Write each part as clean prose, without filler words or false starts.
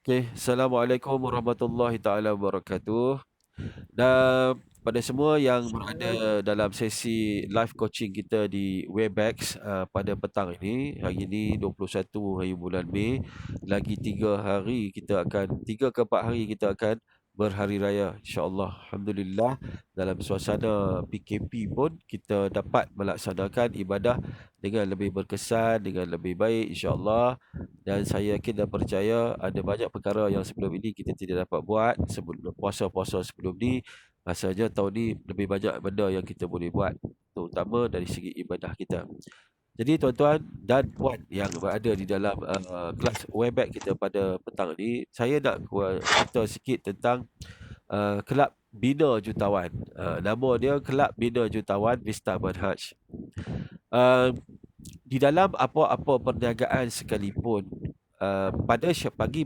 Okey, Assalamualaikum warahmatullahi taala wabarakatuh. Dan pada semua yang berada dalam sesi live coaching kita di Webex pada petang ini, hari ini 21 hari bulan Mei, lagi 3 ke 4 hari kita akan berhari raya insya-Allah. Alhamdulillah dalam suasana PKP pun kita dapat melaksanakan ibadah dengan lebih berkesan, dengan lebih baik insya-Allah. Dan saya yakin dan percaya ada banyak perkara yang sebelum ini kita tidak dapat buat sebelum puasa-puasa sebelum ni. Rasanya tahun ni lebih banyak benda yang kita boleh buat, terutama dari segi ibadah kita. Jadi tuan-tuan dan puan yang berada di dalam kelas Webex kita pada petang ni, saya nak cerita sikit tentang Kelab Bina Jutawan. Nama dia Kelab Bina Jutawan Vista Manhaj. Uh, di dalam apa-apa perniagaan sekalipun,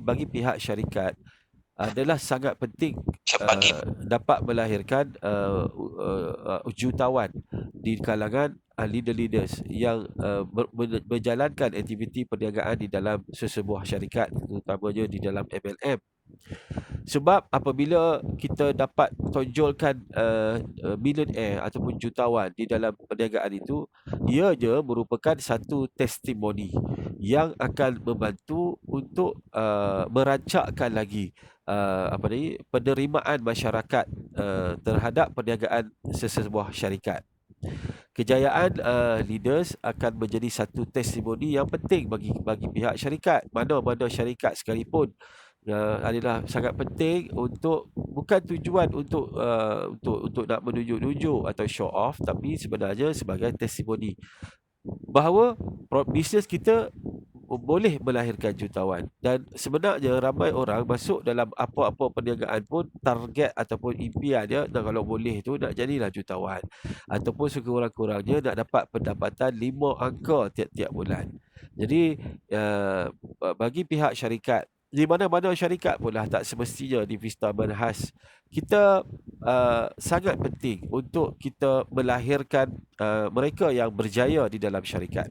bagi pihak syarikat adalah sangat penting dapat melahirkan jutawan di kalangan leader-leaders yang berjalankan aktiviti perniagaan di dalam sesebuah syarikat, terutamanya di dalam MLM. Sebab apabila kita dapat tonjolkan millionaire ataupun jutawan di dalam perniagaan itu, ianya merupakan satu testimoni yang akan membantu untuk merancakkan lagi penerimaan masyarakat terhadap perniagaan sesebuah syarikat. Kejayaan leaders akan menjadi satu testimoni yang penting bagi pihak syarikat. Mana-mana syarikat sekalipun adalah sangat penting untuk, bukan tujuan untuk nak menunjuk-nunjuk atau show off, tapi sebenarnya sebagai testimoni bahawa bisnes kita boleh melahirkan jutawan. Dan sebenarnya ramai orang masuk dalam apa-apa perniagaan pun target ataupun impian dia, dan kalau boleh tu nak jadilah jutawan, ataupun sekurang-kurangnya nak dapat pendapatan 5 angka tiap-tiap bulan. Jadi bagi pihak syarikat, di mana-mana syarikat pun lah, tak semestinya di Vista Manhaj, kita sangat penting untuk kita melahirkan mereka yang berjaya di dalam syarikat.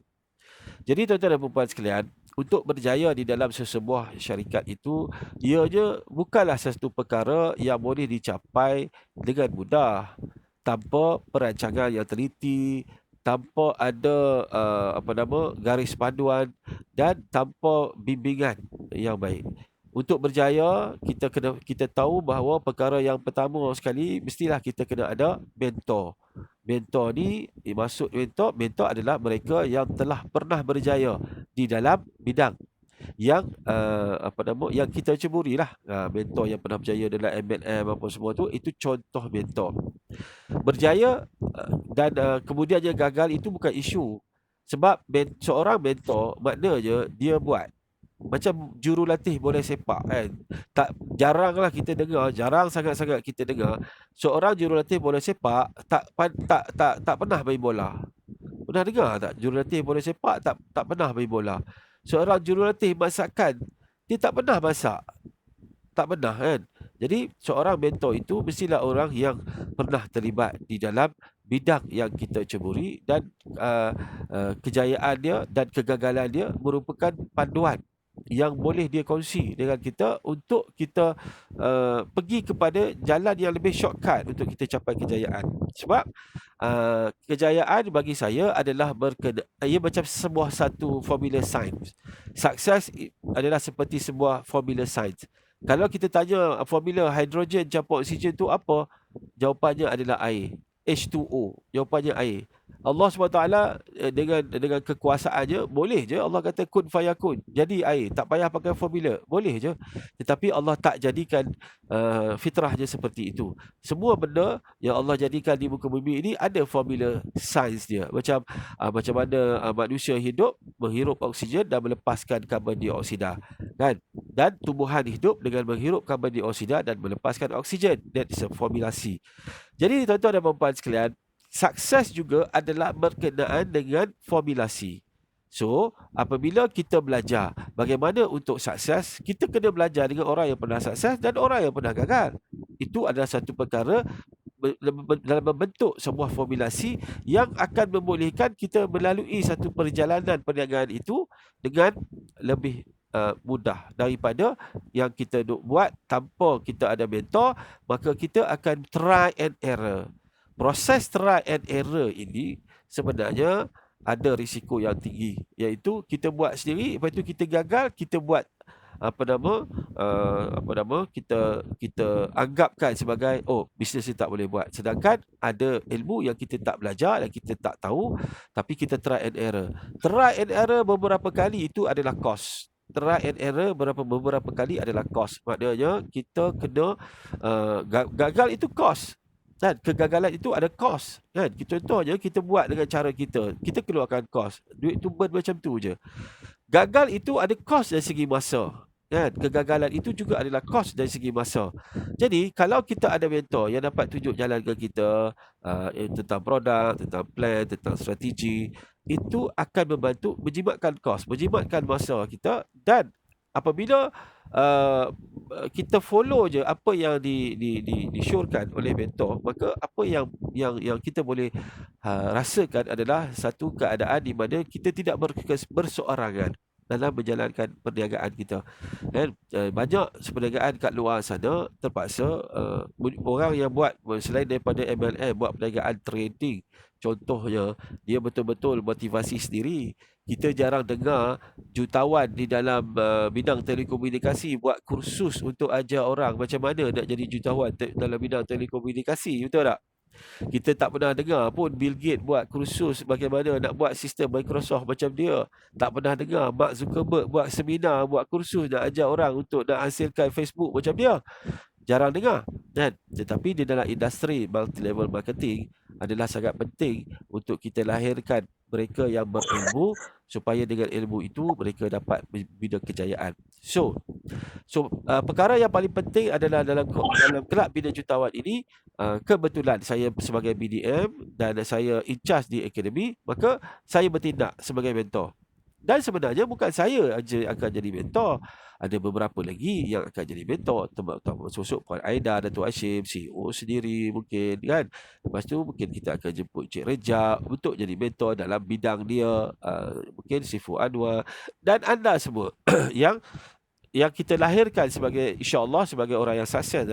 Jadi tuan-tuan dan puan sekalian, untuk berjaya di dalam sesebuah syarikat itu, ianya bukanlah satu perkara yang boleh dicapai dengan mudah, tanpa perancangan yang teliti, tanpa ada garis panduan, dan tanpa bimbingan yang baik. Untuk berjaya, kita tahu bahawa perkara yang pertama sekali, mestilah kita kena ada mentor. Mentor ni, maksud mentor adalah mereka yang telah pernah berjaya di dalam bidang yang yang kita ceburilah. Mentor yang pernah berjaya dalam MLM apa semua tu, itu contoh mentor. Berjaya dan kemudiannya gagal, itu bukan isu. Sebab seorang mentor maknanya dia buat macam jurulatih bola sepak kan. Jarang sangat-sangat kita dengar seorang jurulatih bola sepak tak pernah main bola. Pernah dengar tak jurulatih bola sepak tak pernah main bola? Seorang jurulatih masakan, dia tak pernah masak. Tak pernah kan. Jadi seorang mentor itu mestilah orang yang pernah terlibat di dalam bidang yang kita ceburi, dan kejayaan dia dan kegagalan dia merupakan panduan yang boleh dia kongsi dengan kita untuk kita pergi kepada jalan yang lebih shortcut untuk kita capai kejayaan. Sebab kejayaan bagi saya adalah ia macam sebuah satu formula sains. Sukses adalah seperti sebuah formula sains. Kalau kita tanya formula hidrogen campur oksigen tu apa? Jawapannya adalah air. H2O. Jawapannya air. Allah SWT dengan kekuasaannya, boleh je Allah kata kun fayakun, jadi air, tak payah pakai formula, boleh je. Tetapi Allah tak jadikan fitrahnya seperti itu. Semua benda yang Allah jadikan di muka bumi ini ada formula sains dia. Macam mana manusia hidup, menghirup oksigen dan melepaskan karbon dioksida, kan? Dan tumbuhan hidup dengan menghirup karbon dioksida dan melepaskan oksigen. That is a formulasi. Jadi tuan-tuan dan puan sekalian, sukses juga adalah berkenaan dengan formulasi. So, apabila kita belajar bagaimana untuk sukses, kita kena belajar dengan orang yang pernah sukses dan orang yang pernah gagal. Itu adalah satu perkara dalam membentuk sebuah formulasi yang akan membolehkan kita melalui satu perjalanan perniagaan itu dengan lebih mudah daripada yang kita duk buat tanpa kita ada mentor. Maka kita akan try and error. Proses try and error ini sebenarnya ada risiko yang tinggi, iaitu kita buat sendiri, lepas tu kita gagal, kita buat kita anggapkan sebagai bisnes ni tak boleh buat, sedangkan ada ilmu yang kita tak belajar dan kita tak tahu, tapi kita try and error beberapa kali itu adalah cost. Try and error beberapa kali adalah cost. Maknanya kita kena gagal itu cost. Dan kegagalan itu ada cost, kan? Contohnya kita buat dengan cara kita keluarkan cost. Duit tu burn macam tu je. Gagal itu ada cost dari segi masa, kan? Kegagalan itu juga adalah cost dari segi masa. Jadi kalau kita ada mentor yang dapat tunjuk jalan ke kita tentang produk, tentang plan, tentang strategi, itu akan membantu menjimatkan cost, menjimatkan masa kita. Dan apabila kita follow je apa yang disyorkan oleh mentor, maka apa yang kita boleh rasakan adalah satu keadaan di mana kita tidak berseorangan dalam menjalankan perniagaan kita. Dan banyak perniagaan kat luar sana terpaksa orang yang buat selain daripada MLM, buat perniagaan trading, contohnya dia betul-betul motivasi sendiri. Kita jarang dengar jutawan di dalam bidang telekomunikasi buat kursus untuk ajar orang macam mana nak jadi jutawan dalam bidang telekomunikasi, betul tak? Kita tak pernah dengar pun Bill Gates buat kursus bagaimana nak buat sistem Microsoft macam dia. Tak pernah dengar Mark Zuckerberg buat seminar, buat kursus nak ajar orang untuk nak hasilkan Facebook macam dia. Jarang dengar, kan? Tetapi di dalam industri multi-level marketing adalah sangat penting untuk kita lahirkan mereka yang berilmu, supaya dengan ilmu itu mereka dapat membina kejayaan. So perkara yang paling penting adalah dalam kelab bina jutawan ini, kebetulan saya sebagai BDM dan saya in charge di akademi, maka saya bertindak sebagai mentor. Dan sebenarnya bukan saya aja akan jadi mentor. Ada beberapa lagi yang akan jadi mentor, termasuk Puan Aida, Datuk Hashim, CEO sendiri mungkin, kan. Lepas tu mungkin kita akan jemput Cik Rejak untuk jadi mentor dalam bidang dia, mungkin Sifu Anwar dan anda semua yang kita lahirkan sebagai, insya-Allah, sebagai orang yang sukses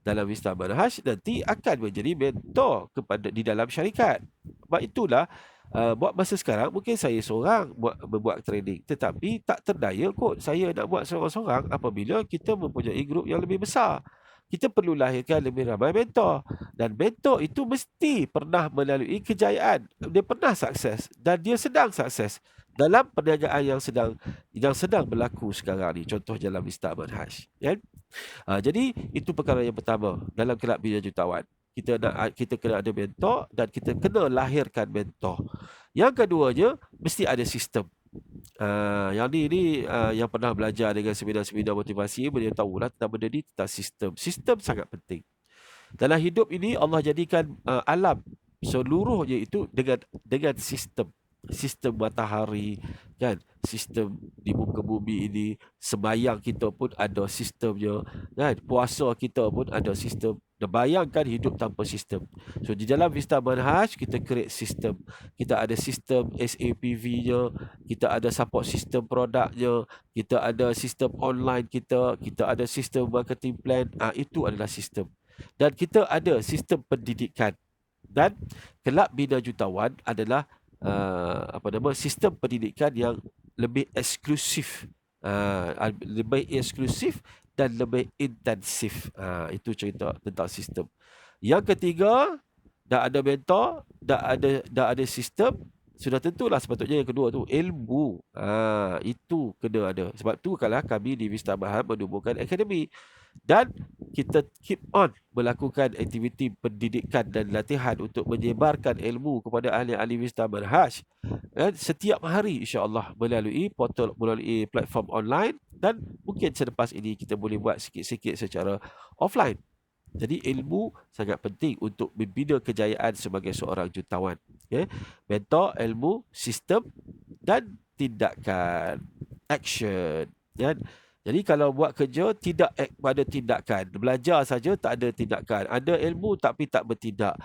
dalam Vista Manhaj, nanti akan menjadi mentor kepada di dalam syarikat. Sebab itulah buat masa sekarang mungkin saya seorang berbuat training, tetapi tak terdaya kot saya nak buat seorang-seorang apabila kita mempunyai grup yang lebih besar. Kita perlu lahirkan lebih ramai mentor, dan mentor itu mesti pernah melalui kejayaan. Dia pernah sukses dan dia sedang sukses dalam perniagaan yang sedang berlaku sekarang ni, contoh dalam Vista Manhaj, kan? Jadi itu perkara yang pertama dalam kelab bina jutawan. Kita kena ada mentor dan kita kena lahirkan mentor. Yang keduanya, mesti ada sistem. Yang ni yang pernah belajar dengan seminar-seminar motivasi, dia tahulah tentang benda ni, tentang sistem. Sistem sangat penting. Dalam hidup ini Allah jadikan alam seluruhnya itu dengan sistem. Sistem matahari, kan? Sistem di muka bumi ini, sembahyang kita pun ada sistemnya, kan? Puasa kita pun ada sistem. Dan bayangkan hidup tanpa sistem. So di dalam Vista Manhaj kita create sistem. Kita ada sistem SAPV-nya, kita ada support sistem produknya, kita ada sistem online kita ada sistem marketing plan. Itu adalah sistem. Dan kita ada sistem pendidikan. Dan kelab bina jutawan adalah sistem pendidikan yang lebih eksklusif, dan lebih intensif. Itu cerita tentang sistem. Yang ketiga, dah ada mentor, dah ada sistem, sudah tentulah sepatutnya yang kedua tu ilmu. Itu kena ada. Sebab tu kalau kami di Vista Manhaj menubuhkan akademi, dan kita keep on melakukan aktiviti pendidikan dan latihan untuk menyebarkan ilmu kepada ahli-ahli Vista Manhaj, setiap hari, insya-Allah, melalui portal, melalui platform online, dan mungkin selepas ini kita boleh buat sikit-sikit secara offline. Jadi ilmu sangat penting untuk membina kejayaan sebagai seorang jutawan. Mentor, ilmu, sistem dan tindakan, action, kan? Jadi kalau buat kerja tidak act pada tindakan, belajar saja tak ada tindakan, ada ilmu tapi tak bertindak,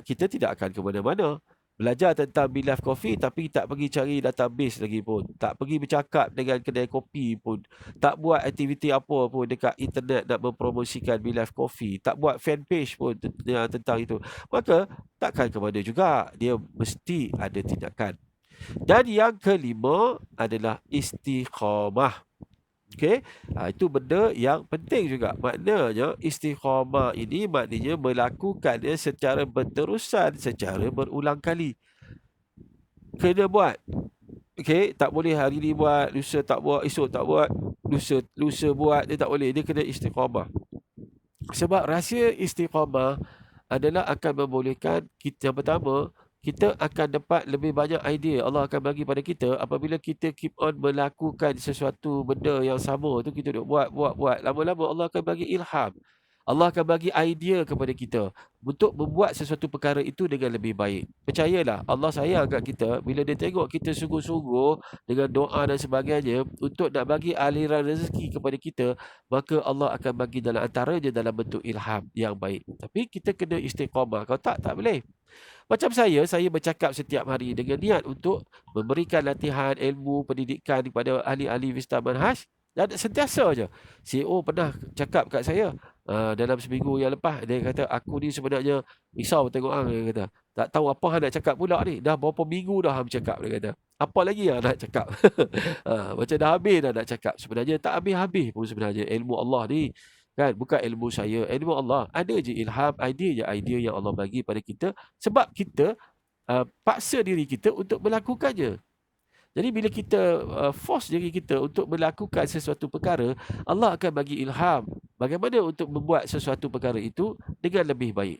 kita tidak akan ke mana-mana. belajar tentang Be Live Coffee tapi tak pergi cari database lagi pun, tak pergi bercakap dengan kedai kopi pun, tak buat aktiviti apa pun dekat internet nak mempromosikan Be Live Coffee, tak buat fan page pun tentang itu, maka takkan ke mana juga. Dia mesti ada tindakan. Dan yang kelima adalah istiqamah. Okey, itu benda yang penting juga. Maknanya istiqamah ini maknanya melakukannya secara berterusan, secara berulang kali. Kena buat. Okey, tak boleh hari ni buat, lusa tak buat, esok tak buat, lusa buat, dia tak boleh. Dia kena istiqamah. Sebab rahsia istiqamah adalah akan membolehkan kita, yang pertama, kita akan dapat lebih banyak idea Allah akan bagi pada kita apabila kita keep on melakukan sesuatu benda yang sama tu, kita duk buat. Lama-lama Allah akan bagi ilham. Allah akan bagi idea kepada kita untuk membuat sesuatu perkara itu dengan lebih baik. Percayalah, Allah sayang kat kita bila dia tengok kita sungguh-sungguh dengan doa dan sebagainya untuk nak bagi aliran rezeki kepada kita, maka Allah akan bagi dalam antaranya dalam bentuk ilham yang baik. Tapi kita kena istiqamah. Kalau tak boleh. Macam saya bercakap setiap hari dengan niat untuk memberikan latihan ilmu pendidikan kepada ahli-ahli Vista Manhaj, dan sentiasa je. CEO pernah cakap kat saya dalam seminggu yang lepas, dia kata, aku ni sebenarnya risau tengok hang, dia kata. Tak tahu apa hang nak cakap pula ni. Dah berapa minggu dah hang cakap, dia kata. Apa lagi yang nak cakap? Macam dah habis dah nak cakap. Sebenarnya tak habis-habis pun sebenarnya ilmu Allah ni. Kan? Bukan ilmu saya, ilmu Allah. Ada je ilham, idea yang Allah bagi pada kita sebab kita paksa diri kita untuk melakukannya. Jadi bila kita force diri kita untuk melakukan sesuatu perkara, Allah akan bagi ilham bagaimana untuk membuat sesuatu perkara itu dengan lebih baik.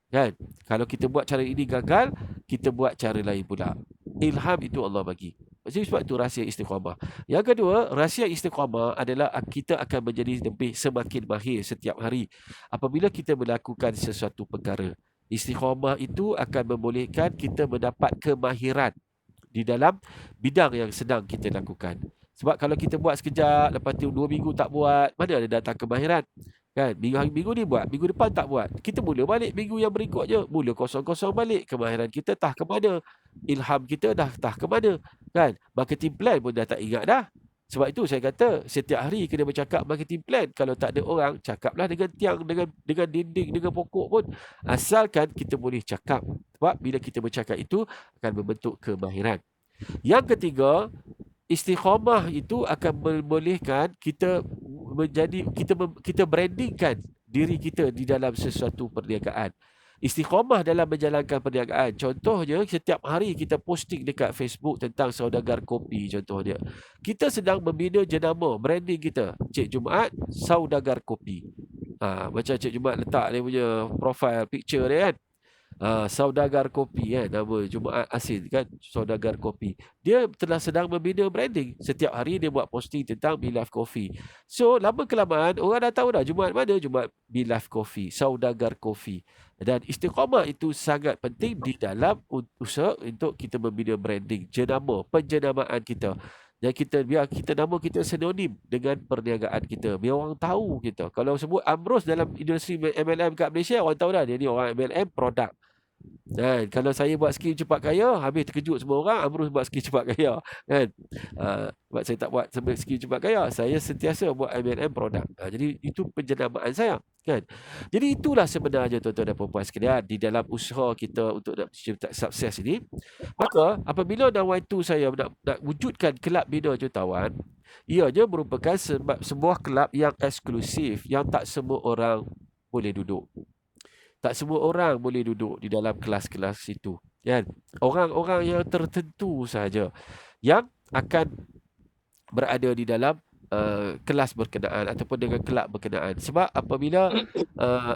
Kan? Kalau kita buat cara ini gagal, kita buat cara lain pula. Ilham itu Allah bagi. Jadi sebab itu rahsia istiqamah. Yang kedua, rahsia istiqamah adalah kita akan menjadi lebih semakin mahir setiap hari apabila kita melakukan sesuatu perkara. Istiqamah itu akan membolehkan kita mendapat kemahiran di dalam bidang yang sedang kita lakukan. Sebab kalau kita buat sekejap, lepas tu 2 minggu tak buat, mana ada datang kemahiran? Kan? Minggu ni buat, minggu depan tak buat. Kita mula balik minggu yang berikutnya, mula kosong-kosong balik. Kemahiran kita tah ke mana? Ilham kita dah tah ke mana? Kan? Marketing plan pun dah tak ingat dah. Sebab itu saya kata setiap hari kena bercakap marketing plan. Kalau tak ada orang, cakaplah dengan tiang, dengan dinding, dengan pokok pun. Asalkan kita boleh cakap. Sebab bila kita bercakap itu akan membentuk kemahiran. Yang ketiga, istiqamah itu akan membolehkan kita kita brandingkan diri kita di dalam sesuatu perniagaan. Istiqamah dalam menjalankan perniagaan. Contohnya, setiap hari kita posting dekat Facebook tentang Saudagar Kopi contohnya. Kita sedang membina jenama branding kita. Cik Jumaat Saudagar Kopi. Macam Cik Jumaat letak dia punya profile picture dia kan. Saudagar Kopi kan, nama Jumaat Asin kan, Saudagar Kopi. Dia telah sedang membina branding. Setiap hari dia buat posting tentang Be-Live Coffee. So lama kelamaan orang dah tahu dah Jumaat mana, Jumaat Be-Live Coffee, Saudagar Coffee. Dan istiqamah itu sangat penting di dalam usaha untuk kita membina branding, jenama, penjenamaan kita. Dan biar kita nama kita sinonim dengan perniagaan kita. Biar orang tahu kita. Kalau sebut Amros dalam industri MLM kat Malaysia, orang tahu dah dia ni orang MLM produk. Dan kalau saya buat skim cepat kaya, habis terkejut semua orang, Amrus buat skim cepat kaya. Kan? Sebab saya tak buat skim cepat kaya, saya sentiasa buat MLM produk. Jadi itu penjenamaan saya. Kan? Jadi itulah sebenarnya tuan-tuan dan puan-puan sekalian di dalam usaha kita untuk nak sukses ini. Maka apabila nawaitu saya nak wujudkan kelab bina jutawan, ianya merupakan sebuah kelab yang eksklusif, yang tak semua orang boleh duduk. Tak semua orang boleh duduk di dalam kelas-kelas itu. Kan? Orang-orang yang tertentu saja yang akan berada di dalam kelas berkenaan ataupun dengan kelab berkenaan. Sebab apabila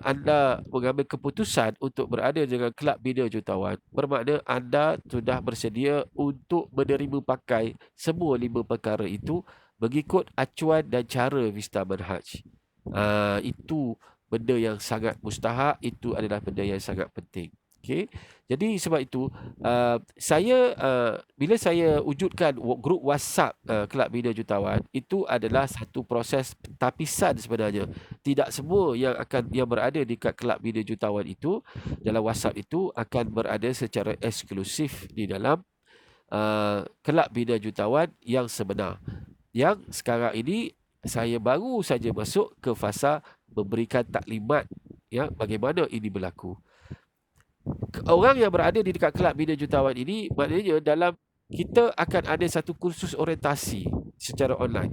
anda mengambil keputusan untuk berada dengan kelab bina jutawan, bermakna anda sudah bersedia untuk menerima pakai semua 5 perkara itu mengikut acuan dan cara Vista Manhaj. Itu benda yang sangat mustahak, itu adalah benda yang sangat penting. Okey. Jadi sebab itu saya bila saya wujudkan grup WhatsApp Kelab Bina Jutawan, itu adalah satu proses tapisan sebenarnya. Tidak semua yang berada di Kelab Bina Jutawan itu dalam WhatsApp itu akan berada secara eksklusif di dalam Kelab Bina Jutawan yang sebenar. Yang sekarang ini saya baru saja masuk ke fasa memberikan taklimat bagaimana ini berlaku. Orang yang berada di dekat Kelab Bina Jutawan ini, maknanya dalam kita akan ada satu kursus orientasi secara online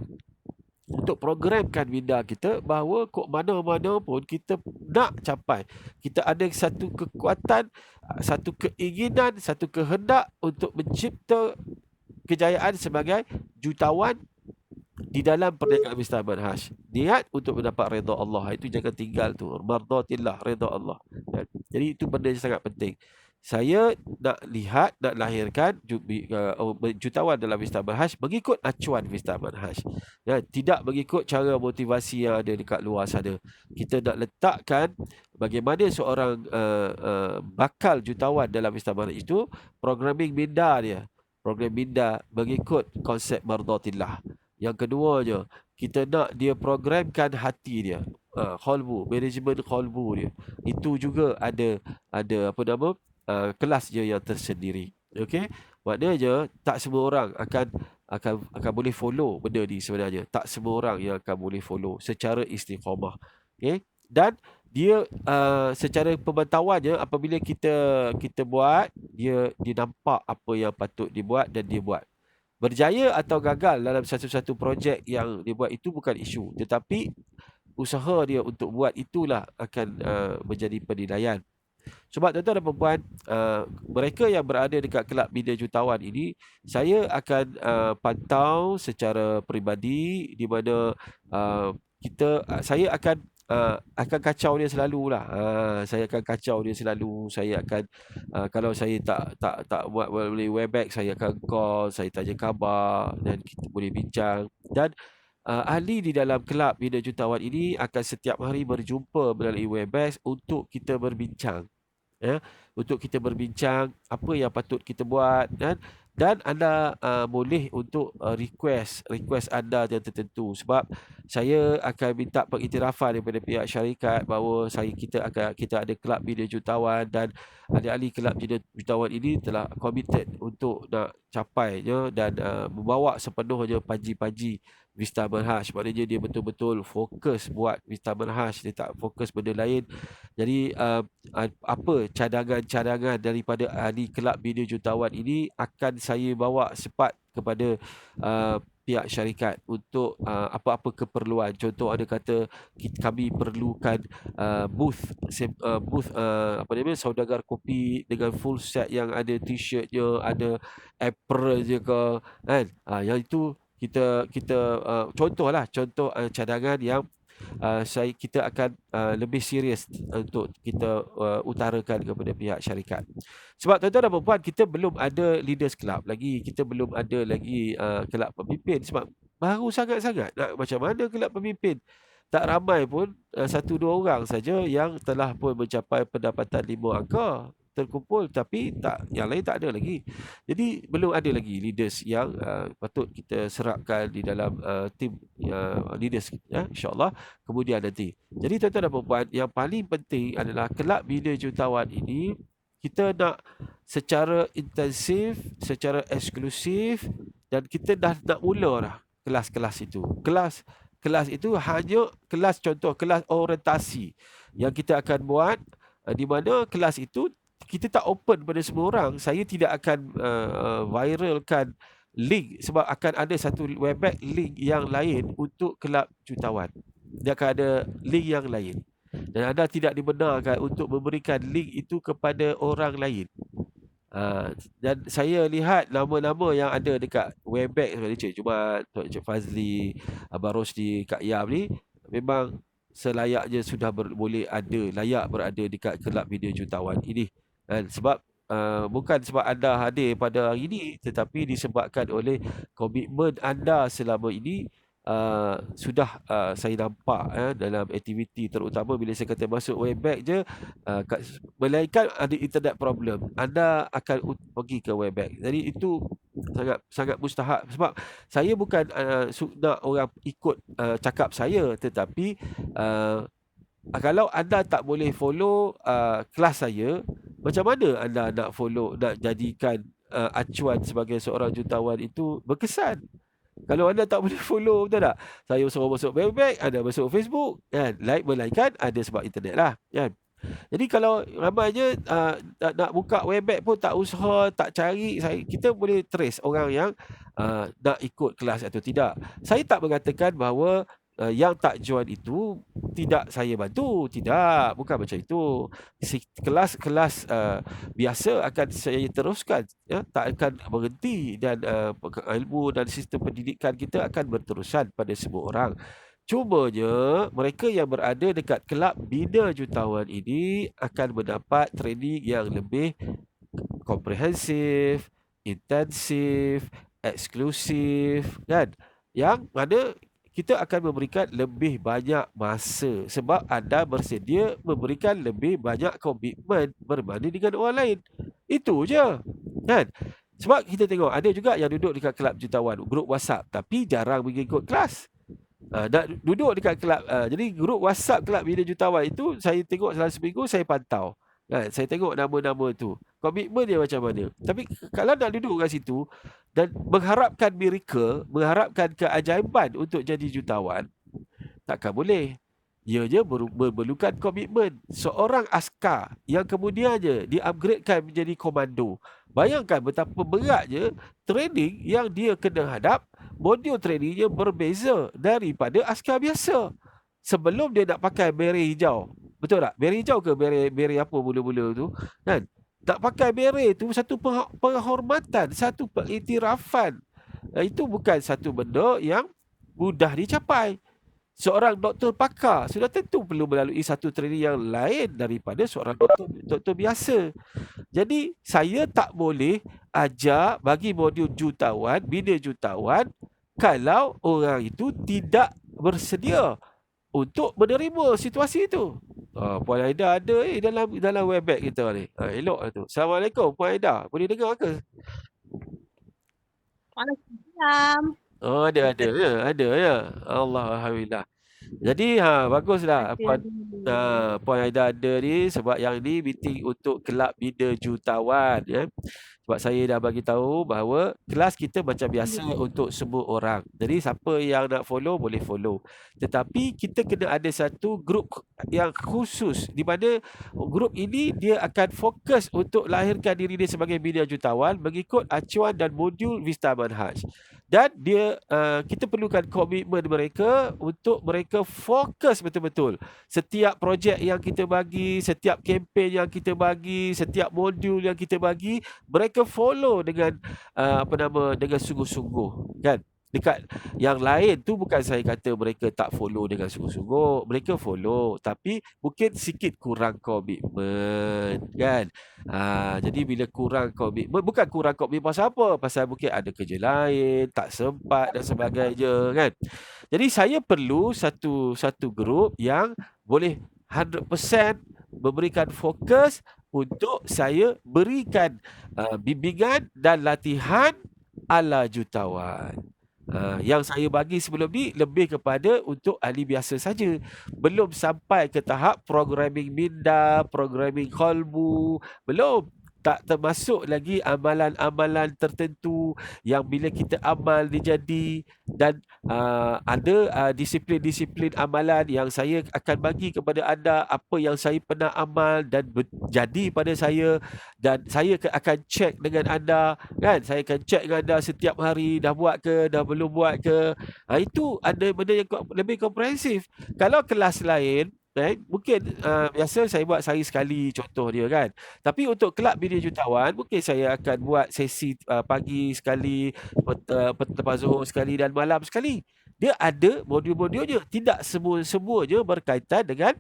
untuk programkan minda kita bahawa kok mana-mana pun kita nak capai. Kita ada satu kekuatan, satu keinginan, satu kehendak untuk mencipta kejayaan sebagai jutawan di dalam perniagaan Mr. Manhaj. Niat untuk mendapat redha Allah, itu jangan tinggal tu. Mardatillah, redha Allah. Jadi itu benda yang sangat penting. Saya nak lahirkan jutawan dalam Mr. Manhaj mengikut acuan Mr. Manhaj. Tidak mengikut cara motivasi yang ada dekat luar sana. Kita nak letakkan bagaimana seorang bakal jutawan dalam Mr. Manhaj itu, programming minda dia. Program minda mengikut konsep mardatillah. Yang keduanya, kita nak dia programkan hati dia. Qalbu, manajemen qalbu dia. Itu juga ada kelas dia yang tersendiri. Okey? Maknanya tak semua orang akan boleh follow benda ni sebenarnya. Tak semua orang yang akan boleh follow secara istiqamah. Okey? Dan dia secara pemantauannya, apabila kita buat, dia nampak apa yang patut dibuat dan dia buat. Berjaya atau gagal dalam satu-satu projek yang dia buat itu bukan isu, tetapi usaha dia untuk buat itulah akan menjadi penilaian. Sebab tuan-tuan dan puan-puan, mereka yang berada dekat Kelab Bina Jutawan ini, saya akan pantau secara peribadi, di mana saya akan kacau dia selalulah. Saya akan kacau dia selalu. Saya akan kalau saya tak buat melalui Webex, saya akan call, saya tanya khabar dan kita boleh bincang. Dan ahli di dalam Kelab Bina Jutawan ini akan setiap hari berjumpa melalui Webex untuk kita berbincang. Untuk kita berbincang apa yang patut kita buat, dan anda boleh untuk request anda yang tertentu. Sebab saya akan minta pengiktirafan daripada pihak syarikat bahawa kita ada Kelab Bina Jutawan, dan ahli-ahli Kelab Bina Jutawan ini telah committed untuk nak capainya dan membawa sepenuhnya panji-panji Mr. Manhaj. Maknanya dia betul-betul fokus buat Mr. Manhaj, dia tak fokus benda lain. Jadi apa cadangan-cadangan daripada ahli Kelab Bina Jutawan ini akan saya bawa sepat kepada pihak syarikat untuk apa-apa keperluan. Contoh, ada kata kami perlukan booth saudagar kopi dengan full set yang ada t-shirtnya, ada apron je ke, kan. Yang itu kita contoh cadangan yang kita akan lebih serius untuk kita utarakan kepada pihak syarikat. Sebab tuan-tuan dan puan-puan, kita belum ada leaders club lagi, kita belum ada lagi kelab pemimpin. Sebab baru sangat-sangat nak macam mana kelab pemimpin. Tak ramai pun 1-2 orang saja yang telah pun mencapai pendapatan 5 angka terkumpul, tapi yang lain tak ada lagi. Jadi belum ada lagi leaders yang patut kita serapkan di dalam tim leaders, insya-Allah kemudian nanti. Jadi tuan-tuan dan puan-puan, yang paling penting adalah Kelab Bina Jutawan ini kita nak secara intensif, secara eksklusif, dan kita dah nak mula dah kelas-kelas itu. Kelas itu hanya contoh kelas orientasi yang kita akan buat, di mana kelas itu kita tak open pada semua orang. Saya tidak akan viralkan link, sebab akan ada satu Webex link yang lain untuk Kelab Jutawan. Dia akan ada link yang lain, dan anda tidak dibenarkan untuk memberikan link itu kepada orang lain. Dan saya lihat nama-nama yang ada dekat Webex, Encik Jumat, Encik Fazli, Abang Rosdi, Kak Yam ni, memang selayaknya sudah layak berada dekat Kelab Bina Jutawan ini. Sebab bukan sebab anda hadir pada hari ini, tetapi disebabkan oleh komitmen anda selama ini sudah saya nampak dalam aktiviti, terutama bila saya kata masuk Webex je, melainkan ada internet problem, anda akan pergi ke Webex. Jadi itu sangat sangat mustahak, sebab saya bukan nak orang ikut cakap saya, tetapi kalau anda tak boleh follow kelas saya, macam mana anda nak follow, nak jadikan acuan sebagai seorang jutawan itu berkesan? Kalau anda tak boleh follow, betul tak? Saya suruh masuk Webex, anda masuk Facebook, kan? Melainkan ada sebab internet lah, kan? Jadi kalau ramainya nak buka Webex pun tak usaha, tak cari, kita boleh trace orang yang nak ikut kelas atau tidak. Saya tak mengatakan bahawa yang tak join itu tidak saya bantu. Tidak, bukan macam itu. Kelas-kelas biasa akan saya teruskan, ya, tak akan berhenti, dan ilmu dan sistem pendidikan kita akan berterusan pada semua orang. Cumanya mereka yang berada dekat kelab bina jutawan ini akan mendapat training yang lebih komprehensif, intensif, eksklusif, kan? Yang mana kita akan memberikan lebih banyak masa sebab anda bersedia memberikan lebih banyak komitmen berbanding dengan orang lain. Itu je, kan? Sebab kita tengok ada juga yang duduk dekat kelab jutawan, grup WhatsApp, tapi jarang mengikut kelas. Nak duduk dekat kelab, jadi grup WhatsApp kelab bina jutawan itu saya tengok dalam seminggu, saya pantau. Kan, saya tengok nama-nama tu. Komitmen dia macam mana. Tapi kalau nak duduk kat situ dan mengharapkan miracle, mengharapkan keajaiban untuk jadi jutawan, takkan boleh. Ianya memerlukan komitmen. Seorang askar yang kemudiannya di-upgradekan menjadi komando. Bayangkan betapa beratnya training yang dia kena hadap. Modul trainingnya berbeza daripada askar biasa. Sebelum dia nak pakai beret hijau. Betul tak? Beret hijau ke beret apa mula-mula tu? Kan? Tak pakai beret tu satu penghormatan, satu pengiktirafan. Itu bukan satu benda yang mudah dicapai. Seorang doktor pakar sudah tentu perlu melalui satu training yang lain daripada seorang doktor biasa. Jadi saya tak boleh ajar bagi modul jutawan, bina jutawan, kalau orang itu tidak bersedia untuk menerima situasi itu. Puan Aida ada dalam Webex kita ni. Elok lah tu. Assalamualaikum Puan Aida. Boleh dengar ke? Waalaikumsalam. Ada ya. Ada ya. Alhamdulillah. Jadi baguslah Puan Aida ada ni, sebab yang ni meeting untuk kelab bina jutawan, ya. Sebab saya dah bagi tahu bahawa kelas kita macam biasa untuk semua orang. Jadi siapa yang nak follow boleh follow. Tetapi kita kena ada satu grup yang khusus, di mana grup ini dia akan fokus untuk lahirkan diri dia sebagai bina jutawan mengikut acuan dan modul Vista Manhaj. Dan kita perlukan komitmen mereka untuk mereka fokus betul-betul. Setiap projek yang kita bagi, setiap kempen yang kita bagi, setiap modul yang kita bagi, mereka follow dengan dengan sungguh-sungguh, kan? Dekat yang lain tu bukan saya kata mereka tak follow dengan sungguh-sungguh, mereka follow tapi mungkin sikit kurang komitmen, kan? Jadi bila kurang komitmen, bukan kurang komitmen pasal apa? Pasal mungkin ada kerja lain, tak sempat dan sebagainya, kan? Jadi saya perlu satu grup yang boleh 100% memberikan fokus untuk saya berikan bimbingan dan latihan ala jutawan. Yang saya bagi sebelum ni lebih kepada untuk ahli biasa saja. Belum sampai ke tahap programming minda, programming kolbu. Belum. Tak termasuk lagi amalan-amalan tertentu yang bila kita amal dia jadi. Dan ada disiplin-disiplin amalan yang saya akan bagi kepada anda, apa yang saya pernah amal dan jadi pada saya, dan saya akan cek dengan anda, kan? Saya akan cek dengan anda setiap hari, dah buat ke, dah belum buat ke. Itu ada benda yang lebih komprehensif. Kalau kelas lain, mungkin biasa saya buat sehari sekali, contoh dia, kan. Tapi untuk kelab bina jutawan, mungkin saya akan buat sesi pagi sekali, lepas zuhur sekali dan malam sekali. Dia ada modul-modulnya. Tidak semuanya berkaitan dengan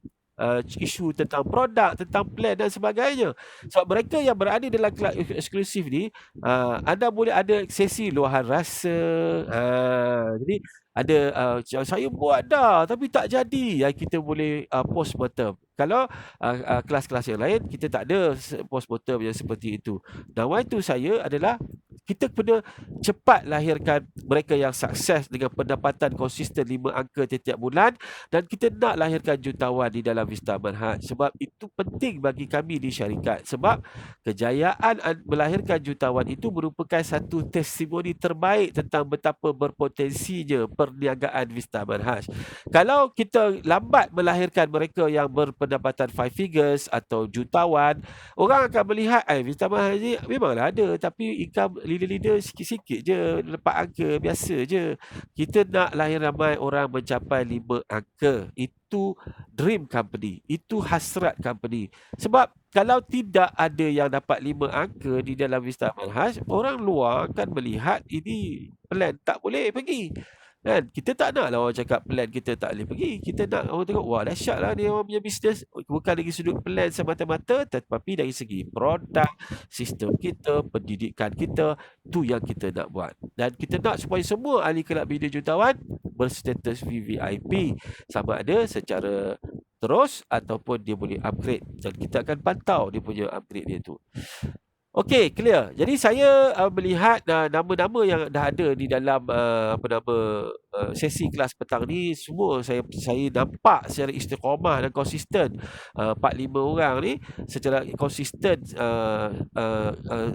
isu tentang produk, tentang plan dan sebagainya. Sebab mereka yang berada dalam kelab eksklusif ni, anda boleh ada sesi luahan rasa. Jadi ada saya buat dah tapi tak jadi, kita boleh postmortem. Kalau kelas-kelas yang lain kita tak ada postmortem yang seperti itu. Dan waktu saya adalah kita kena cepat lahirkan mereka yang sukses dengan pendapatan konsisten 5 angka setiap bulan, dan kita nak lahirkan jutawan di dalam Vista Manhaj sebab itu penting bagi kami di syarikat, sebab kejayaan melahirkan jutawan itu merupakan satu testimoni terbaik tentang betapa berpotensinya perniagaan Vista Manhaj. Kalau kita lambat melahirkan mereka yang berpendapatan 5 figures atau jutawan, orang akan melihat Vista Manhaj ni memanglah ada tapi income leader-leader sikit-sikit je, lepas angka biasa je. Kita nak lahir ramai orang mencapai 5 angka. Itu dream company, itu hasrat company. Sebab kalau tidak ada yang dapat 5 angka di dalam Vista Manhaj, orang luar akan melihat ini plan tak boleh pergi. Kan? Kita tak nak lah orang cakap plan kita tak boleh pergi. Kita nak orang tengok, wah dahsyat lah ni orang punya bisnes. Bukan dari sudut plan semata-mata, tetapi dari segi produk, sistem kita, pendidikan kita, tu yang kita nak buat. Dan kita nak supaya semua ahli kelab media jutawan berstatus VVIP. Sama ada secara terus ataupun dia boleh upgrade. Dan kita akan pantau dia punya upgrade dia tu. Okey, clear. Jadi saya melihat nama-nama yang dah ada di dalam sesi kelas petang ni, semua saya nampak secara istiqamah dan konsisten. 4-5 orang ni secara konsisten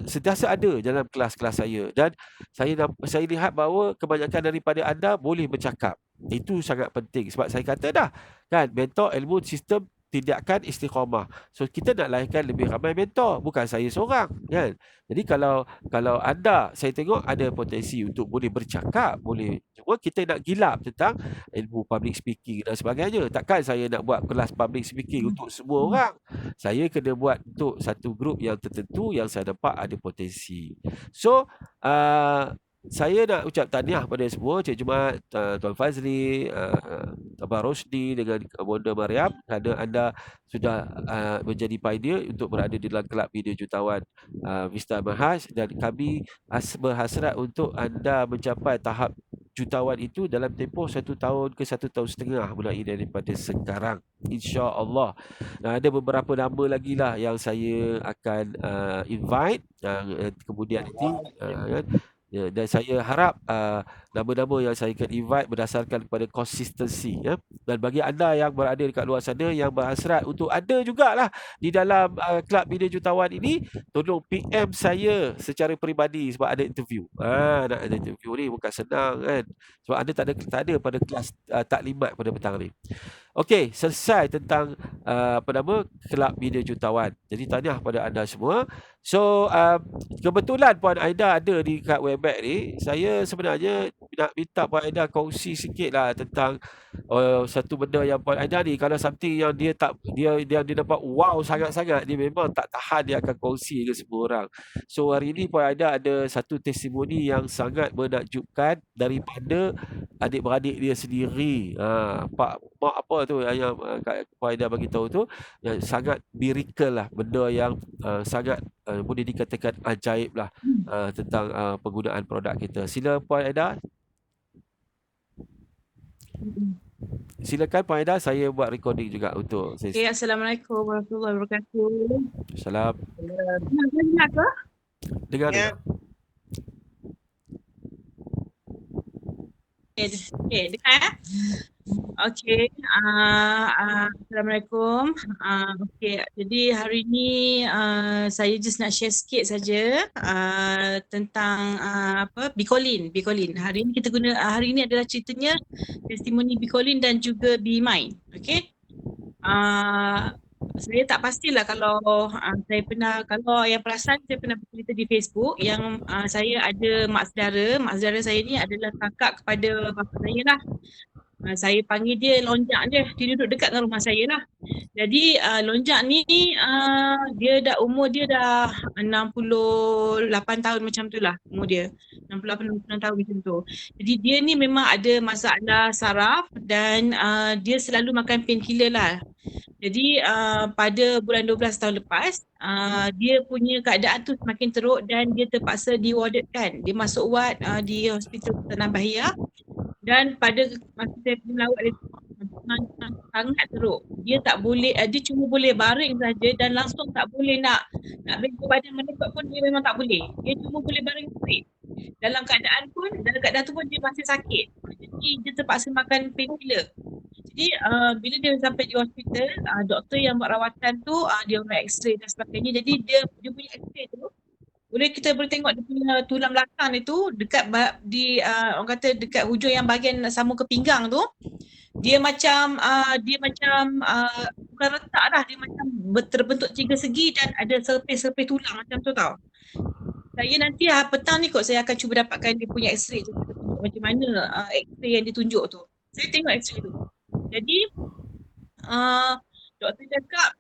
sentiasa ada dalam kelas-kelas saya, dan saya lihat bahawa kebanyakan daripada anda boleh bercakap. Itu sangat penting sebab saya kata dah kan, mentor ilmu sistem tindakan istiqamah. So kita nak lahirkan lebih ramai mentor, bukan saya seorang kan. Jadi kalau anda, saya tengok ada potensi untuk boleh bercakap, boleh, cuma kita nak gilap tentang ilmu public speaking dan sebagainya. Takkan saya nak buat kelas public speaking untuk semua orang. Saya kena buat untuk satu grup yang tertentu yang saya nampak ada potensi. So saya nak ucap tahniah pada semua, Cik Jumat, Tuan Fazli, Abang Rosdi dengan Bonda Mariam, kerana anda sudah menjadi pioneer untuk berada di dalam kelab media jutawan Vista Manhaj, dan kami berhasrat untuk anda mencapai tahap jutawan itu dalam tempoh 1 tahun ke 1 tahun setengah mulai daripada sekarang, insya-Allah. Ada beberapa nama lagi lah yang saya akan invite kemudian nanti kan. Ya, dan saya harap nama-nama yang saya akan invite berdasarkan kepada konsistensi ya. Dan bagi anda yang berada dekat luar sana yang berhasrat untuk ada jugalah di dalam kelab media jutawan ini, tolong PM saya secara peribadi sebab ada interview. Nak ada interview ni bukan senang kan. Sebab anda tak ada pada kelas taklimat pada petang ni. Okey, selesai tentang kelab media jutawan. Jadi tahniah pada anda semua. So kebetulan Puan Aida ada di kat Webex ni. Saya sebenarnya nak minta Puan Aida kongsi sikitlah tentang satu benda yang Puan Aida ni, kalau something yang dia dapat wow sangat-sangat, dia memang tak tahan, dia akan kongsi dengan semua orang. So hari ni Puan Aida ada satu testimoni yang sangat menakjubkan daripada adik-beradik dia sendiri. Mak apa tu yang Puan Aida bagi tahu tu, yang sangat miracle lah, benda yang sangat boleh dikatakan ajaib lah tentang penggunaan produk kita. Sila Puan Aida. Silakan Puan Aida, saya buat recording juga untuk sesi. Okay, Assalamualaikum warahmatullahi wabarakatuh. Salam. Dengar ke? Dengar. Okay, dengar. Okey, Assalamualaikum. Okey, jadi hari ni saya just nak share sikit saja tentang Bicolin. Hari ni kita guna, hari ni adalah ceritanya testimoni Bicolin dan juga Be Mine. Okey. Saya tak pastilah kalau saya pernah, kalau yang perasan saya pernah bercerita di Facebook yang saya ada mak saudara saya ni adalah kakak kepada bapa saya lah. Saya panggil dia Lonjak je. Dia duduk dekat dengan rumah saya lah. Jadi Lonjak ni umur dia dah 68 tahun macam tu lah umur dia. 68-69 tahun macam tu. Jadi dia ni memang ada masalah saraf dan dia selalu makan painkiller lah. Jadi pada bulan 12 tahun lepas, dia punya keadaan tu semakin teruk dan dia terpaksa di-wardedkan. Dia masuk ward di Hospital Tanah Bahia. Dan pada masa saya pergi melawat dia memang sangat teruk. Dia tak boleh, dia cuma boleh baring saja dan langsung tak boleh nak bengkok badan menekuk pun dia memang tak boleh. Dia cuma boleh baring straight. Dalam keadaan tu pun dia masih sakit. Jadi dia terpaksa makan painkiller. Jadi bila dia sampai di hospital, doktor yang buat rawatan tu dia buat x-ray dan sebagainya. Jadi dia punya x-ray tu kita boleh tengok dia punya tulang belakang itu dekat orang kata dekat hujung yang bahagian sambung ke pinggang tu, dia macam bukan retak lah, dia macam terbentuk tiga segi dan ada serpih-serpih tulang macam tu tau. Saya nanti petang ni kot saya akan cuba dapatkan dia punya x-ray tu, kita tunjuk macam mana x-ray yang ditunjuk tu. Saya tengok x-ray tu. Jadi doktor cakap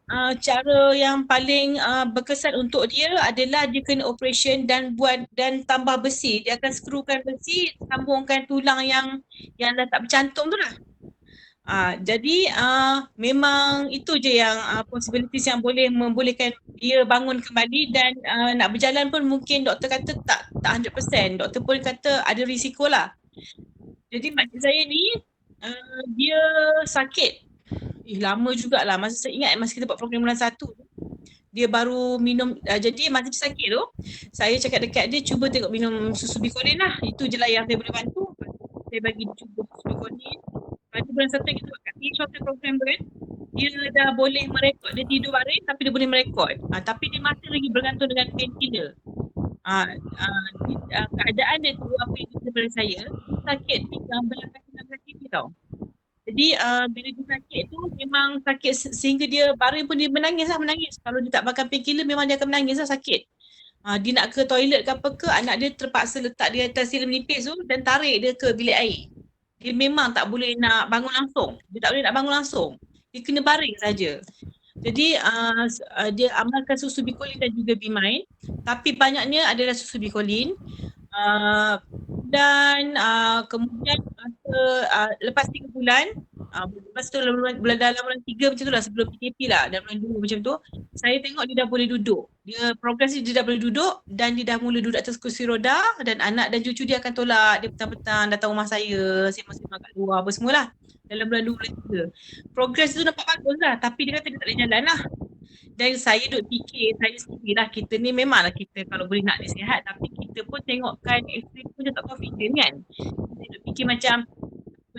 cara yang paling berkesan untuk dia adalah dia kena operation dan tambah besi. Dia akan skrukan besi, sambungkan tulang yang dah tak bercantum tu lah. Jadi memang itu je yang possibilities yang boleh membolehkan dia bangun kembali dan nak berjalan pun mungkin doktor kata tak 100%. Doktor pun kata ada risiko lah. Jadi makcik saya ni dia sakit. Lama jugalah. Saya ingat masa kita buat program bulan 1 tu, dia baru minum. Jadi masa dia sakit tu, saya cakap dekat dia cuba tengok minum susu Bicolin lah. Itu je lah yang saya boleh bantu. Saya bagi dia cuba susu Bicolin. Pada bulan 1 kita buat kat shorter program tu kan, dia dah boleh merekod. Dia tidur baring tapi dia boleh merekod. Tapi dia masih lagi bergantung dengan painkiller. Keadaan dia tu apa yang dia daripada saya, dia sakit pinggang belakang kaki tau. Jadi bila dia sakit tu memang sakit sehingga dia baring pun dia menangis. Kalau dia tak makan painkiller memang dia akan menangis lah, sakit. Dia nak ke toilet ke apa ke, anak dia terpaksa letak dia atas siling menipis tu dan tarik dia ke bilik air. Dia memang tak boleh nak bangun langsung. Dia kena baring saja. Jadi dia amalkan susu Bicolin dan juga Bimain. Tapi banyaknya adalah susu Bicolin. Dan kemudian lepas 3 bulan, lepas tu dalam bulan 3 macam tu lah, sebelum PKP lah, dalam bulan 2 macam tu, saya tengok dia dah boleh duduk. Dia progres dia dah boleh duduk dan dia dah mula duduk atas kursi roda dan anak dan cucu dia akan tolak dia petang-petang datang rumah saya, sembang-sembang kat luar apa semualah. Dalam bulan 2, bulan 3. Progres tu nampak bagus lah, tapi dia kata dia tak boleh jalan lah. Dan saya duk fikir, saya sendiri lah, kita ni memanglah kita kalau boleh nak dia sihat, tapi kita pun tengokkan x-ray pun dia tak confident kan. Saya duk fikir macam,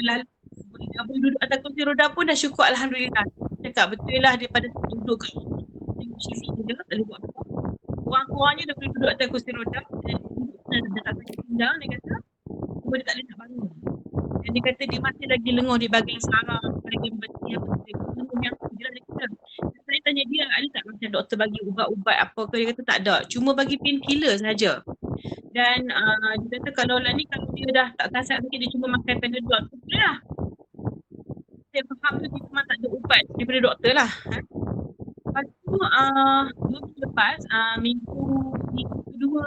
dah boleh duduk atas kursi roda pun dah syukur Alhamdulillah. Cakap betul lah daripada duduk kat tengok CV dia, tak boleh buat apa. Kurang-kurangnya dah boleh duduk atas kursi roda, dan dah tak sakit pinggang, dia kata, cuma dia tak boleh nak bangun. Dan dia kata dia masih lagi lenguh di bahagian saraf, bahagian betis, lenguh yang tu dia kata. Saya tanya dia, ada tak macam doktor bagi ubat-ubat apa ke? Dia kata tak ada, cuma bagi painkiller saja. Dan dia kata kalau dia dah tak tahan sakit, dia cuma makan Panadol tu boleh lah. Saya faham tu dia memang tak ada ubat daripada doktor lah. Lepas tu 2 minggu lepas, minggu kedua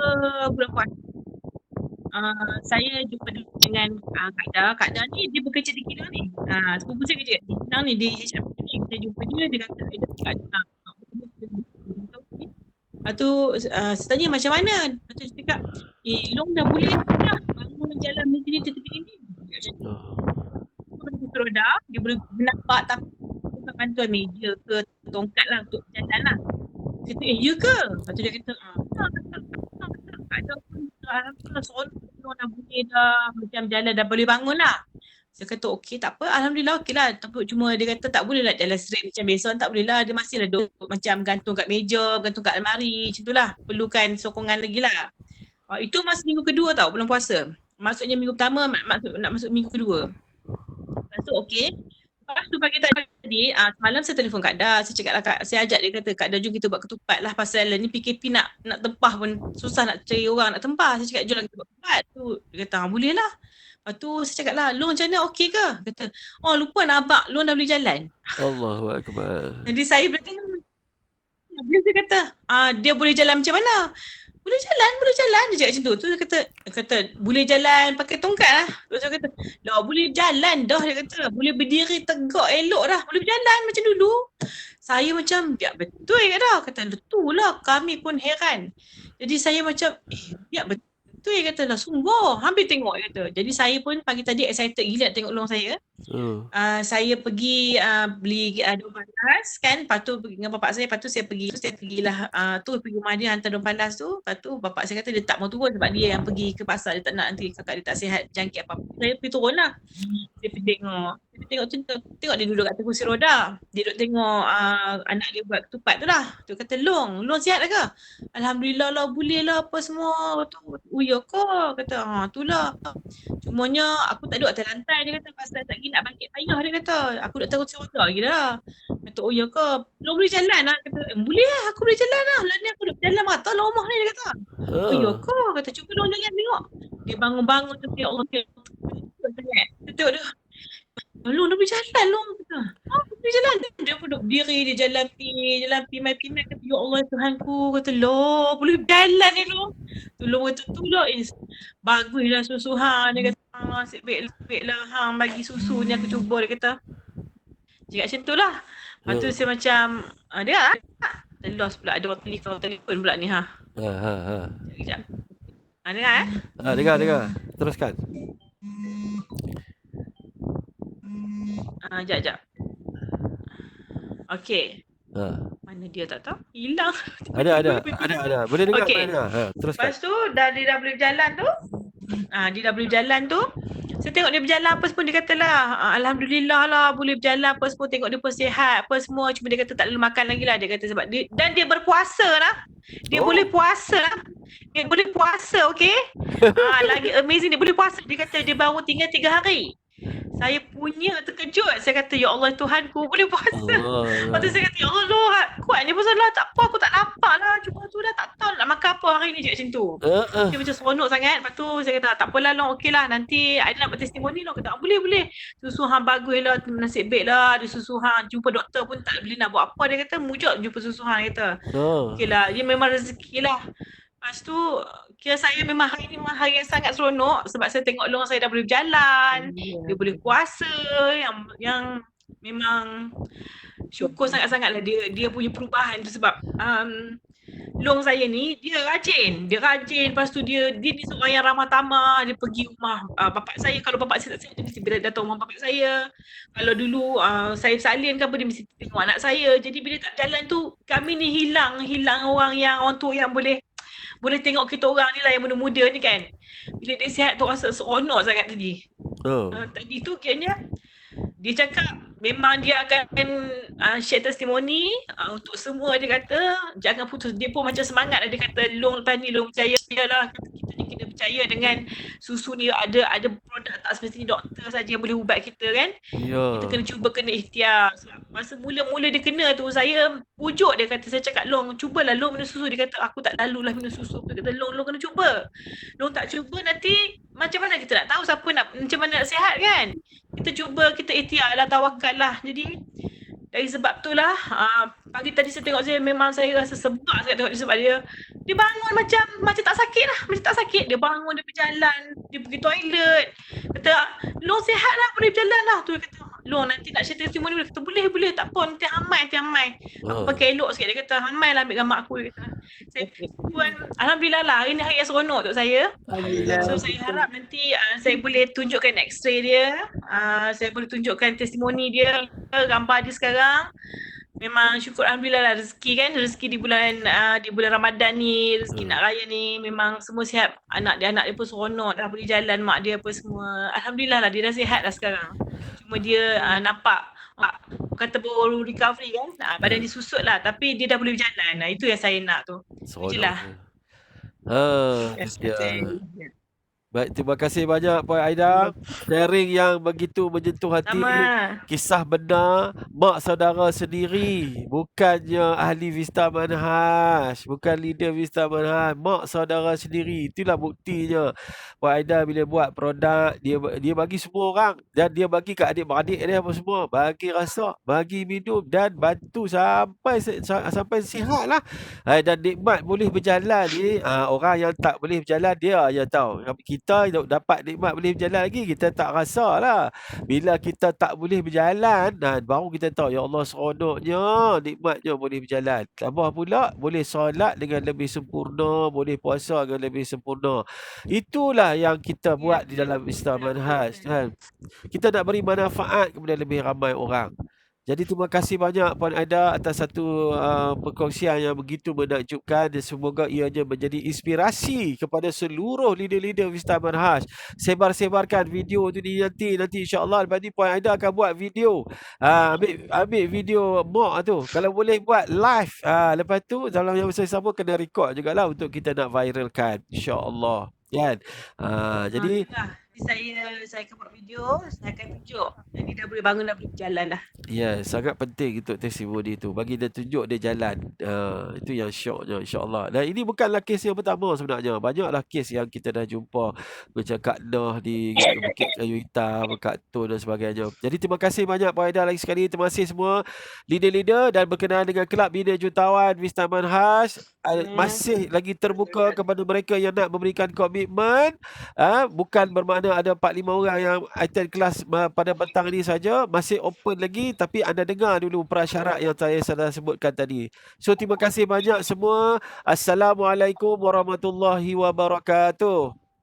bulan puasa, saya jumpa dengan Kak Da ni, dia bekerja di Kilang ni. Sepupu saya kerja di Kilang ni, di HR ni. Saya jumpa dia kata Kak Da. Lepas tu saya tanya macam mana? Lepas tu dia cakap, Long dah boleh dah bangun jalan macam ni, macam ni. Dia boleh roda, dia boleh menampak tapi bukan bantuan meja ke tongkat lah untuk jalan lah. Saya kata, ya ke? Lepas tu dia kata, tak ada pun alhamdulillah seorang dah boleh dah macam jalan, dah boleh bangun lah. Saya kata okey tak apa, alhamdulillah okey lah. Cuma dia kata tak boleh lah jalan straight macam biasa, tak boleh lah. Dia masih lah duduk macam gantung kat meja, gantung kat almari macam tu lah. Perlukan sokongan lagi lah. Itu masa minggu kedua tau, bulan puasa. Maksudnya minggu pertama nak masuk minggu kedua. Lepas tu okey. Lepas tu pagi tadi, semalam saya telefon Kak Da. Saya cakap lah, saya ajak dia kata, Kak Da jom kita buat ketupat lah. Pasal ni PKP nak tempah pun susah nak cari orang nak tempah. Saya cakap jom lah kita buat ketupat. Tu dia kata boleh lah. Lepas tu saya cakap lah, Long macam mana okey ke? Kata, lupa nak abang, Long dah boleh jalan. Allahu Akbar. Jadi saya berkata, dia kata, dia boleh jalan macam mana? Boleh jalan. Dia cakap macam tu. Tu dia kata boleh jalan pakai tongkat lah. Terus dia kata, lah boleh jalan dah. Dia kata, boleh berdiri tegak elok dah. Boleh berjalan macam dulu. Saya macam, biar betul ke dah? Kata, betul lah. Kami pun heran. Jadi saya macam, biar betul Tu dia kata lah, sungguh. Hampir tengok dia kata. Jadi saya pun pagi tadi excited gila tengok long saya. Saya pergi beli daun panas kan, lepas tu pergi dengan bapak saya, lepas tu saya pergilah pergi rumah dia hantar daun panas tu. Lepas tu bapak saya kata dia tak mau turun sebab dia yang pergi ke pasar, dia tak nak nanti kakak dia tak sihat jangkit apa-apa. Saya pergi turun lah. Dia pergi tengok dia duduk kat kursi roda. Dia duduk tengok anak dia buat ketupat tu lah. Tu kata, Long sihat ke? Alhamdulillah lah, boleh lah apa semua. Tu, ya ke? Kata, tu lah. Cumanya aku tak duduk atas lantai, dia kata, pasal tak pergi nak bangkit payah, dia kata. Aku duduk kursi roda lagi dah. Kata, oh ya ke? Long boleh jalan lah. Kata, boleh lah, aku boleh jalan lah. Lah ni aku duduk jalan mata lah rumah ni, dia kata. Oh ya ke? Kata, cuba Long jangan tengok. Dia bangun-bangun tu, ya Allah, dia tengok dia. Long dah boleh jalan, Long kata. Boleh jalan. Dia pun duduk berdiri, dia jalan pi mai pinai, kata, ya Allah Tuhanku, kata, Long boleh berjalan ni, Long. Tu Long kata, tu lah, baguslah susu hang, dia kata, asyik baik lah hang bagi susu ni, aku cuba, dia kata. Cakap macam tu lah. Lepas tu saya macam, dia lah, terlos pula, ada orang telefon pula ni, Sekejap. Dengar Dengar. Teruskan. Sekejap. Okey. Mana dia tak tahu? Hilang. Ada. Boleh dengar, okay. Teruskan. Lepas tu dia dah boleh berjalan tu. Dia dah boleh berjalan tu. Saya tengok dia berjalan apa semua, dia kata lah, alhamdulillah lah boleh berjalan apa semua, tengok dia pun sihat apa semua. Cuma dia kata tak boleh makan lagi lah, dia kata sebab dia, dan dia berpuasa lah. Dia boleh puasa lah. Dia boleh puasa, okey. Lagi amazing, dia boleh puasa. Dia kata dia baru tinggal 3 hari. Saya punya terkejut. Saya kata, ya Allah Tuhanku, boleh puasa. Lepas tu saya kata, ya Allah, kuatnya pasal lah, tak apa, aku tak lapar lah. Cuma tu dah tak tahu nak makan apa hari ni, cakap macam tu. Dia macam seronok sangat. Lepas tu saya kata, tak apalah Long, okey lah, nanti ada nak buat testimoni Long. Kata, boleh. Susu hang bagus lah, nasib baik lah, ada susu hang. Jumpa doktor pun tak boleh nak buat apa. Dia kata, mujur jumpa susu hang, kata. Okey lah, dia memang rezeki lah. Lepas tu, kira saya memang hari ni memang hari yang sangat seronok sebab saya tengok Long saya dah boleh berjalan, dia boleh puasa, yang memang syukur sangat-sangat lah dia punya perubahan tu sebab Long saya ni dia rajin, lepas tu dia ni seorang yang ramah tamah, dia pergi rumah bapak saya, kalau bapak saya tak sihat dia mesti datang rumah bapak saya, kalau dulu saya salin ke apa dia mesti tengok anak saya, jadi bila tak jalan tu kami ni hilang orang tua yang boleh tengok kita orang ni lah yang muda-muda ni kan. Bila dia sihat tu rasa seronok sangat tadi. Tadi tu kiranya dia cakap memang dia akan share testimoni untuk semua. Dia kata jangan putus. Dia pun macam semangat lah. Dia kata Long lepas ni Long percaya lah. Kita ni kena percaya dengan susu ni ada produk, tak semestinya doktor saja yang boleh ubat kita kan. Kita kena ikhtiar. Masa mula-mula dia kena tu saya pujuk dia, kata, saya cakap Long cubalah Long minum susu. Dia kata aku tak lalu lah minum susu. Dia kata Long kena cuba. Long tak cuba nanti macam mana kita nak tahu siapa macam mana nak sihat kan. Kita cuba, kita ikhtiar lah, tawakal lah. Jadi dari sebab tu lah pagi tadi saya tengok saya rasa sebab saya tengok dia sebab dia bangun macam tak sakit lah, macam tak sakit. Dia bangun, dia berjalan, dia pergi toilet. Kata Long sihat lah, boleh berjalan lah. Tu dia kata Long nanti nak share testimoni. Dia kata boleh tak apa, nanti hamai. Aku pakai elok sikit. Dia kata hamai lah ambil gambar aku. Dia kata saya pun alhamdulillah lah hari ni hari yang seronok untuk saya. So saya harap nanti saya boleh tunjukkan x-ray dia, saya boleh tunjukkan testimoni dia, gambar dia sekarang. Memang syukur alhamdulillah lah, rezeki di bulan Ramadan ni, rezeki nak raya ni memang semua sihat. Anak dia pun seronok, dah boleh jalan, mak dia apa semua. Alhamdulillah lah, dia dah sihat lah sekarang. Cuma dia nampak kata baru recovery kan, badan dia susut lah, tapi dia dah boleh berjalan. Itu yang saya nak tu. Itulah. Baik, terima kasih banyak Puan Aida. Sharing yang begitu menyentuh hati. Kisah benar mak saudara sendiri, bukannya ahli Vista Manhaj, bukan leader Vista Manhaj, mak saudara sendiri. Itulah buktinya. Puan Aida bila buat produk, dia bagi semua orang, dan dia bagi ke adik-beradik dia apa semua, bagi rasa, bagi minum dan bantu sampai sihat lah. Dan nikmat boleh berjalan ni, orang yang tak boleh berjalan dia yang tahu. Kita kita dapat nikmat boleh berjalan lagi, kita tak rasa lah. Bila kita tak boleh berjalan, baru kita tahu, ya Allah seronoknya, nikmatnya boleh berjalan. Tambah pula boleh solat dengan lebih sempurna, boleh puasa dengan lebih sempurna. Itulah yang kita Ya, buat di dalam Islam betul, Manhaj betul. kan. Kita nak beri manfaat kepada lebih ramai orang. Jadi terima kasih banyak Puan Aida atas satu perkongsian yang begitu menakjubkan, dan semoga ianya menjadi inspirasi kepada seluruh leader-leader Vista Manhaj. Sebar-sebarkan video tu ni, nanti insya-Allah lepas ni Puan Aida akan buat video. Ambil video mock tu. Kalau boleh buat live. Lepas tu dalam yang sama kena record jugalah untuk kita nak viralkan insya-Allah. Kan? Jadi Itulah. Saya akan buat video, saya akan tunjuk. Jadi dah boleh bangun, dah boleh berjalan dah. ya, sangat penting untuk testimoni tu. Bagi dia tunjuk dia jalan. Itu yang syoknya insya-Allah. Dan ini bukanlah kes yang pertama sebenarnya. Banyaklah kes yang kita dah jumpa. Macam Kak Noh di Bukit Kayu Hitam, Kak Tun dan sebagainya. Jadi terima kasih banyak Puan Aida lagi sekali. Terima kasih semua leader-leader dan berkenaan dengan Kelab Bina Jutawan Vista Manhaj. Masih lagi terbuka kepada mereka yang nak memberikan komitmen. Bukan bermakna ada 4-5 orang yang attend kelas pada petang ini saja, masih open lagi, tapi anda dengar dulu prasyarat yang saya sudah sebutkan tadi. So terima kasih banyak semua. Assalamualaikum warahmatullahi wabarakatuh.